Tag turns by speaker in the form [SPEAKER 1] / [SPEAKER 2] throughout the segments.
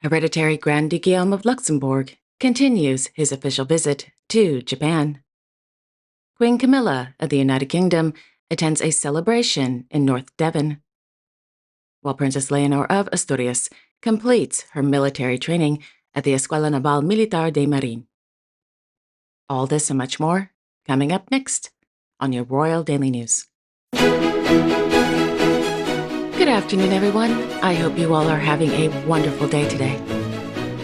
[SPEAKER 1] Hereditary Grand Duke Guillaume of Luxembourg continues his official visit to Japan. Queen Camilla of the United Kingdom attends a celebration in North Devon, while Princess Leonor of Asturias completes her military training at the Escuela Naval Militar de Marine. All this and much more coming up next on your Royal Daily News. Good afternoon, everyone. I hope you all are having a wonderful day today.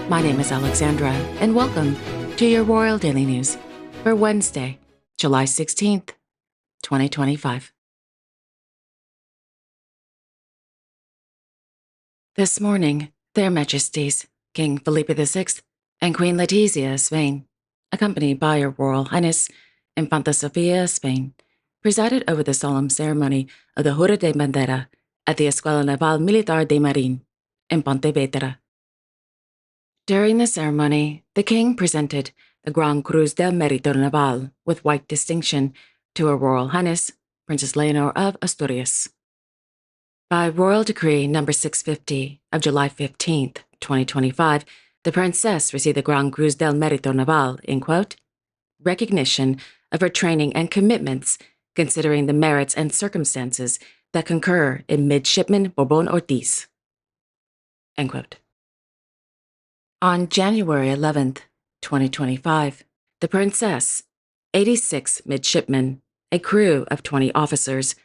[SPEAKER 1] My name is Alexandra, and welcome to your Royal Daily News for Wednesday, July 16th, 2025. This morning, Their Majesties, King Felipe VI and Queen Letizia of Spain, accompanied by Her Royal Highness Infanta Sofia of Spain, presided over the solemn ceremony of the Jura de Bandera at the Escuela Naval Militar de Marine in Pontevedra. During the ceremony, the King presented the Gran Cruz del Mérito Naval with white distinction to Her Royal Highness Princess Leonor of Asturias. By Royal Decree No. 650 of July 15, 2025, the Princess received the Gran Cruz del Mérito Naval in, quote, recognition of her training and commitments considering the merits and circumstances that concur in Midshipman Bourbon Ortiz, end quote. On January 11, 2025, the Princess, 86 midshipmen, a crew of 20 officers,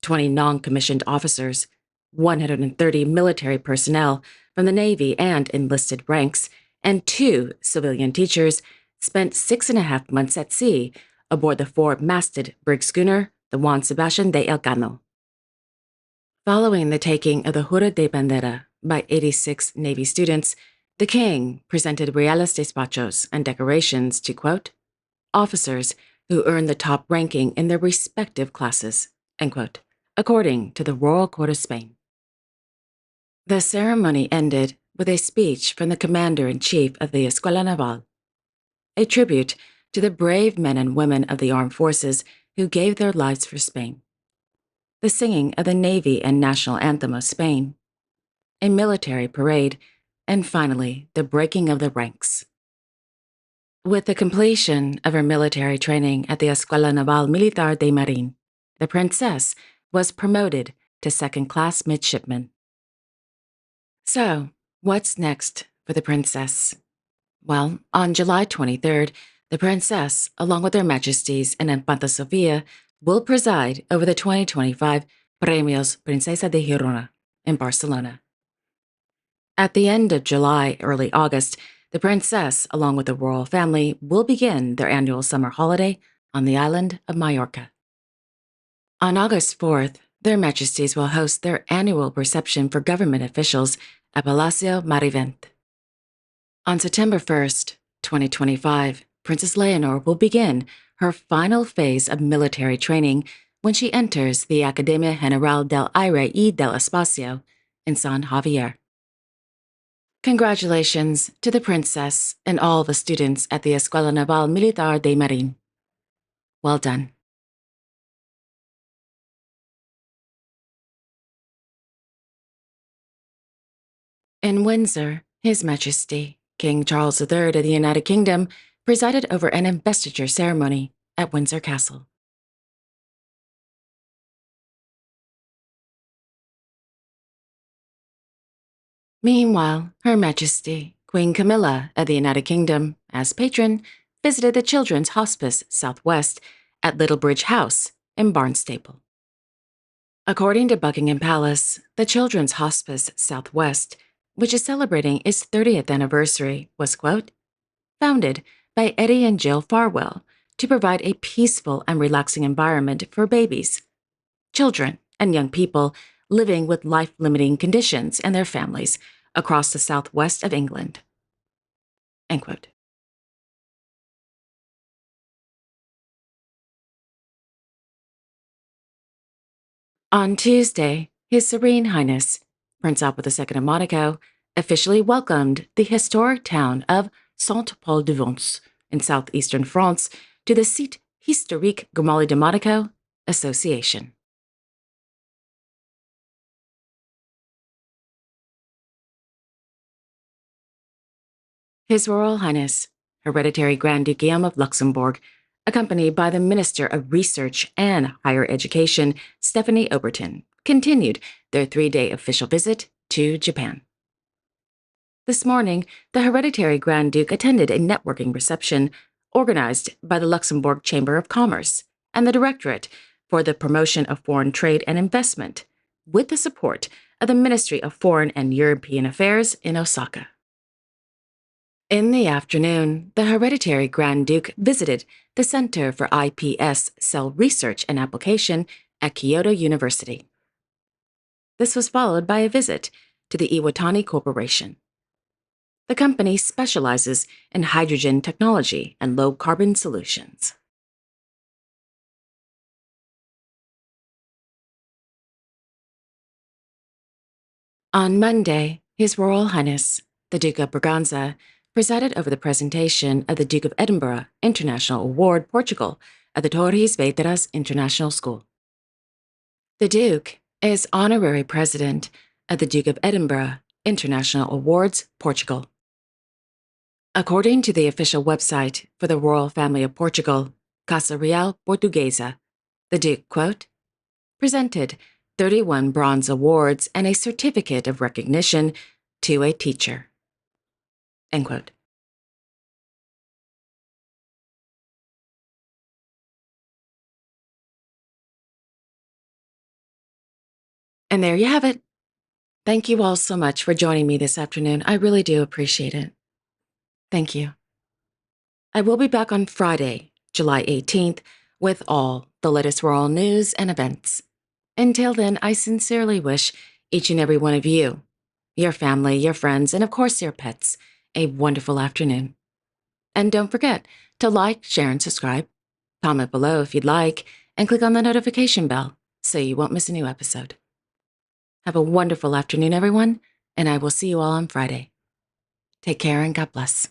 [SPEAKER 1] 20 non-commissioned officers, 130 military personnel from the Navy and enlisted ranks, and 2 civilian teachers spent 6.5 months at sea aboard the 4-masted brig schooner, the Juan Sebastian de Elcano. Following the taking of the Jura de Bandera by 86 Navy students, the King presented reales despachos and decorations to, quote, officers who earned the top ranking in their respective classes, end quote, according to the Royal Court of Spain. The ceremony ended with a speech from the Commander-in-Chief of the Escuela Naval, a tribute to the brave men and women of the armed forces who gave their lives for Spain, the singing of the Navy and National Anthem of Spain, a military parade, and finally, the breaking of the ranks. With the completion of her military training at the Escuela Naval Militar de Marine, the Princess was promoted to second-class midshipman. So, what's next for the Princess? Well, on July 23rd, the Princess, along with Their Majesties and Infanta Sofia, will preside over the 2025 Premios Princesa de Girona in Barcelona. At the end of July, early August, the Princess, along with the royal family, will begin their annual summer holiday on the island of Majorca. On August 4th, Their Majesties will host their annual reception for government officials at Palacio Marivent. On September 1st, 2025, Princess Leonor will begin her final phase of military training when she enters the Academia General del Aire y del Espacio in San Javier. Congratulations to the Princess and all the students at the Escuela Naval Militar de Marine. Well done. In Windsor, His Majesty, King Charles III of the United Kingdom, presided over an investiture ceremony at Windsor Castle. Meanwhile, Her Majesty, Queen Camilla of the United Kingdom, as patron, visited the Children's Hospice Southwest at Littlebridge House in Barnstaple. According to Buckingham Palace, the Children's Hospice Southwest, which is celebrating its 30th anniversary, was, quote, founded by Eddie and Jill Farwell to provide a peaceful and relaxing environment for babies, children, and young people living with life-limiting conditions and their families across the southwest of England, end quote. On Tuesday, His Serene Highness, Prince Albert II of Monaco, officially welcomed the historic town of Saint-Paul-de-Vence in southeastern France to the Site Historique Grimaldi de Monaco Association. His Royal Highness, Hereditary Grand Duke Guillaume of Luxembourg, accompanied by the Minister of Research and Higher Education, Stephanie Oberton, continued their 3-day official visit to Japan. This morning, the Hereditary Grand Duke attended a networking reception organized by the Luxembourg Chamber of Commerce and the Directorate for the Promotion of Foreign Trade and Investment, with the support of the Ministry of Foreign and European Affairs in Osaka. In the afternoon, the Hereditary Grand Duke visited the Center for IPS Cell Research and Application at Kyoto University. This was followed by a visit to the Iwatani Corporation. The company specializes in hydrogen technology and low-carbon solutions. On Monday, His Royal Highness, the Duke of Braganza, presided over the presentation of the Duke of Edinburgh International Award Portugal at the Torres Vedras International School. The Duke is honorary president of the Duke of Edinburgh International Awards Portugal. According to the official website for the Royal Family of Portugal, Casa Real Portuguesa, the Duke, quote, presented 31 bronze awards and a certificate of recognition to a teacher, end quote. And there you have it. Thank you all so much for joining me this afternoon. I really do appreciate it. Thank you. I will be back on Friday, July 18th, with all the latest royal news and events. Until then, I sincerely wish each and every one of you, your family, your friends, and of course your pets, a wonderful afternoon. And don't forget to like, share, and subscribe. Comment below if you'd like, and click on the notification bell so you won't miss a new episode. Have a wonderful afternoon, everyone, and I will see you all on Friday. Take care and God bless.